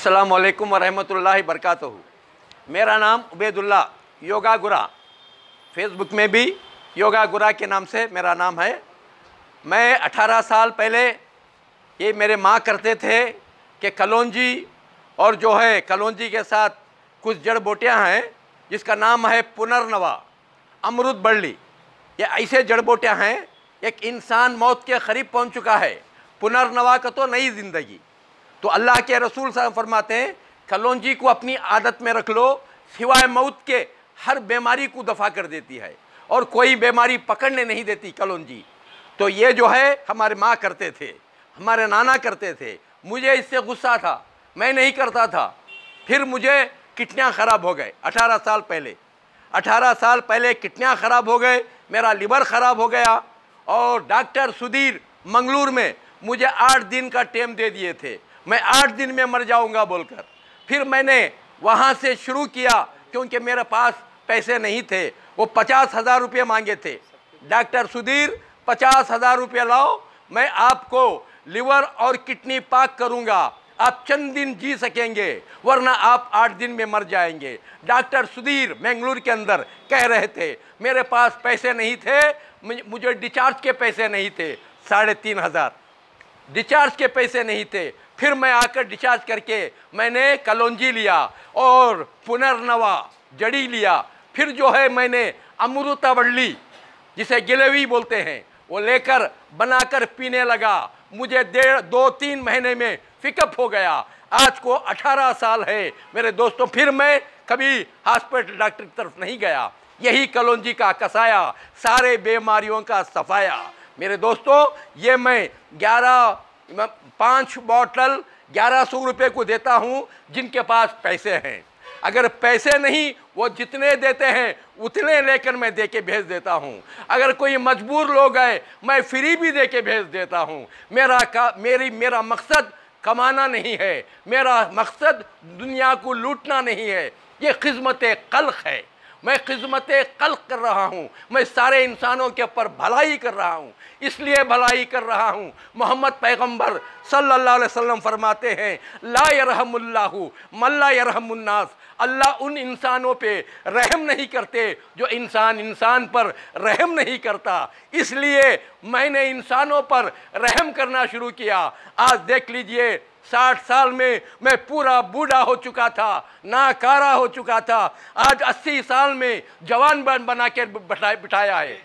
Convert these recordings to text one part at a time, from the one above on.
अस्सलामु अलैकुम वरहमतुल्लाहि बरकातहू। मेरा नाम उबैदुल्ला योगा गुरा, फेसबुक में भी योगा गुरा के नाम से मेरा नाम है। मैं 18 साल पहले ये मेरे माँ करते थे कि कलौंजी और जो है कलौंजी के साथ कुछ जड़ बूटियाँ हैं जिसका नाम है पुनर्नवा, अमृत बल्ली। ये ऐसे जड़ बूटियाँ हैं, एक इंसान मौत के करीब पहुँच चुका है, पुनर्नवा का तो नई ज़िंदगी। तो अल्लाह के रसूल साहब फरमाते हैं कलौंजी को अपनी आदत में रख लो, सिवाय मौत के हर बीमारी को दफ़ा कर देती है और कोई बीमारी पकड़ने नहीं देती कलौंजी। तो ये जो है हमारे माँ करते थे, हमारे नाना करते थे। मुझे इससे गुस्सा था, मैं नहीं करता था। फिर मुझे किडनियाँ ख़राब हो गए 18 साल पहले। 18 साल पहले किडनियाँ ख़राब हो गए, मेरा लिवर ख़राब हो गया और डॉक्टर सुधीर मंगलूर में मुझे 8 दिन का टाइम दे दिए थे, मैं 8 दिन में मर जाऊंगा बोलकर। फिर मैंने वहाँ से शुरू किया क्योंकि मेरे पास पैसे नहीं थे। वो 50,000 रुपये मांगे थे। डॉक्टर सुधीर 50,000 रुपये लाओ, मैं आपको लिवर और किडनी पाक करूँगा, आप चंद दिन जी सकेंगे वरना आप 8 दिन में मर जाएंगे। डॉक्टर सुधीर बेंगलुरु के अंदर कह रहे थे। मेरे पास पैसे नहीं थे, मुझे डिस्चार्ज के पैसे नहीं थे, 3,500 डिस्चार्ज के पैसे नहीं थे। फिर मैं आकर डिस्चार्ज करके मैंने कलौंजी लिया और पुनर्नवा जड़ी लिया। फिर जो है मैंने अमृतवल्ली जिसे गिलेवी बोलते हैं वो लेकर बनाकर पीने लगा। मुझे 2-3 महीने में पिकअप हो गया। आज को 18 साल है मेरे दोस्तों। फिर मैं कभी हॉस्पिटल डॉक्टर की तरफ नहीं गया। यही कलौंजी का कसाया सारे बीमारियों का सफाया। मेरे दोस्तों ये मैं 5 बॉटल 1100 रुपये को देता हूँ जिनके पास पैसे हैं। अगर पैसे नहीं, वो जितने देते हैं उतने लेकर मैं दे के भेज देता हूँ। अगर कोई मजबूर लोग है मैं फ्री भी दे के भेज देता हूँ। मेरा मकसद कमाना नहीं है, मेरा मकसद दुनिया को लूटना नहीं है। ये खिदमत खल्क है, मैं खिदमत खल्क कर रहा हूँ। मैं सारे इंसानों के ऊपर भलाई कर रहा हूँ, इसलिए भलाई कर रहा हूँ। मोहम्मद पैगंबर सल्लल्लाहु अलैहि वसल्लम फरमाते हैं ला यरहमुल्लाहु मन ला यरहमुन्नास। अल्लाह उन इंसानों पे रहम नहीं करते जो इंसान पर रहम नहीं करता। इसलिए मैंने इंसानों पर रहम करना शुरू किया। आज देख लीजिए 60 साल में मैं पूरा बूढ़ा हो चुका था, नाकारा हो चुका था। आज 80 साल में जवान बना के बिठाया है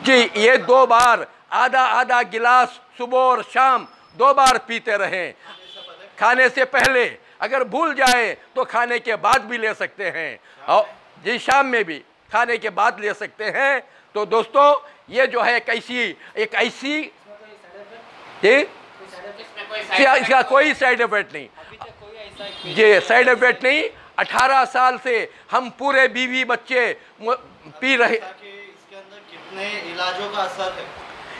जी। ये 2 बार आधा गिलास सुबह और शाम 2 बार पीते रहें। खाने से पहले, अगर भूल जाए तो खाने के बाद भी ले सकते हैं और जी शाम में भी खाने के बाद ले सकते हैं। तो दोस्तों ये जो है एक ऐसी इसका कोई साइड इफेक्ट नहीं जी, साइड इफेक्ट नहीं। 18 साल से हम पूरे बीवी बच्चे पी रहे। इसके अंदर कितने इलाजों का असर है?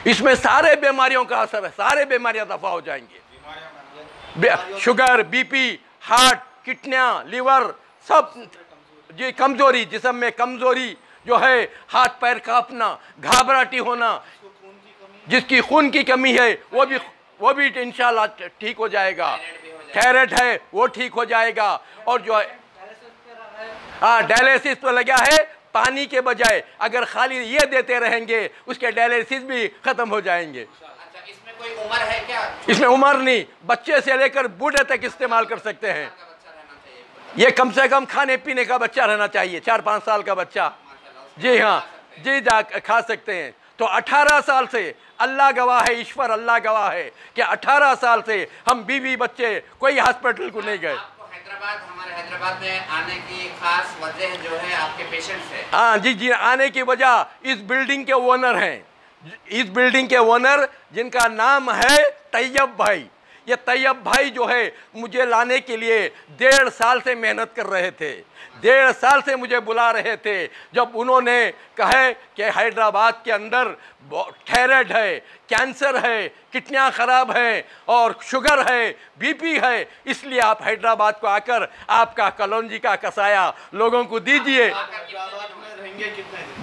इसमें सारे बीमारियों का असर है, सारे बीमारियां दफा हो जाएंगे। शुगर, बीपी, हार्ट, किडनियाँ, लिवर सब जी। कमजोरी, जिस्म में कमजोरी जो है, हाथ पैर कांपना, घबराहटी होना, जिसकी खून की कमी है वो भी इंशाल्लाह ठीक हो जाएगा। थायराइड है वो ठीक हो जाएगा। और जो है हाँ डायलिसिस तो लगा है, पानी के बजाय अगर खाली ये देते रहेंगे उसके डायलिसिस भी खत्म हो जाएंगे। अच्छा, इसमें कोई उम्र है क्या? इसमें उम्र नहीं, बच्चे से लेकर बूढ़े तक इस्तेमाल कर सकते हैं। ये कम से कम खाने पीने का बच्चा रहना चाहिए, 4-5 साल का बच्चा जी हाँ जी खा सकते हैं। तो 18 साल से अल्लाह गवाह है, ईश्वर अल्लाह गवाह है कि 18 साल से हम बीवी बच्चे कोई हॉस्पिटल को नहीं गए। हमारे हैदराबाद में आने की खास वजह जो है आपके पेशेंट्स है। हाँ जी, आने की वजह इस बिल्डिंग के ओनर हैं। इस बिल्डिंग के ओनर जिनका नाम है तैयब भाई। ये तैयब भाई जो है मुझे लाने के लिए 1.5 साल से मेहनत कर रहे थे। 1.5 साल से मुझे बुला रहे थे। जब उन्होंने कहे कि हैदराबाद के अंदर थायराइड है, कैंसर है, किडनियाँ ख़राब हैं और शुगर है, बीपी है, इसलिए आप हैदराबाद को आकर आपका कलौंजी का कसाया लोगों को दीजिए।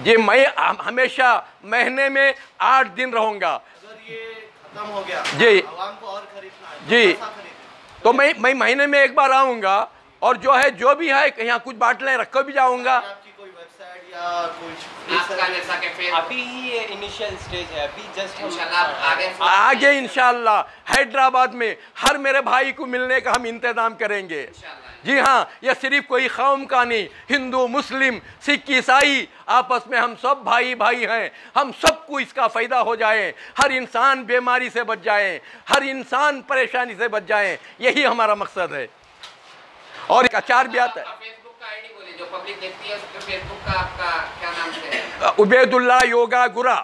जी मैं हमेशा महीने में 8 दिन रहूँगा। खत्म हो गया जी आवाम को और खरीदना है, जी तो मैं महीने में एक बार आऊँगा और जो है जो भी है यहाँ कुछ बाटलें रख कर भी जाऊँगा। आपकी कोई वेबसाइट या कुछ आपका जैसा कि फिर अभी ये इनिशियल स्टेज है, अभी जस्ट इंशाल्लाह आगे इंशाल्लाह हैदराबाद में हर मेरे भाई को मिलने का हम इंतज़ाम करेंगे। जी हाँ, यह सिर्फ कोई कौम का नहीं, हिंदू मुस्लिम सिख ईसाई आपस में हम सब भाई भाई हैं। हम सबको इसका फ़ायदा हो जाए, हर इंसान बीमारी से बच जाए, हर इंसान परेशानी से बच जाए, यही हमारा मकसद है। और एक अचार भी आता है। फेसबुक का आईडी बोलिए जो पब्लिक देखती है, उसके फेसबुक का आपका क्या नाम से है? उबैदुल्ला योगा गुरा।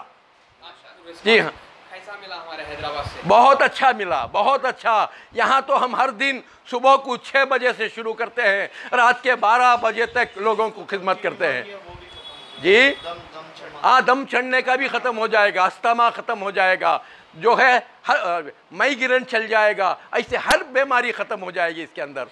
जी हाँ, कैसा मिला हमारे हैदराबाद से? बहुत अच्छा मिला, बहुत अच्छा। यहाँ तो हम हर दिन सुबह को 6 बजे से शुरू करते हैं, रात के 12 बजे तक लोगों को खिदमत करते हैं। जी हाँ, दम चढ़ने का भी ख़त्म हो जाएगा, अस्थमा ख़त्म हो जाएगा, जो है हर माइग्रेन चल जाएगा, ऐसे हर बीमारी ख़त्म हो जाएगी इसके अंदर।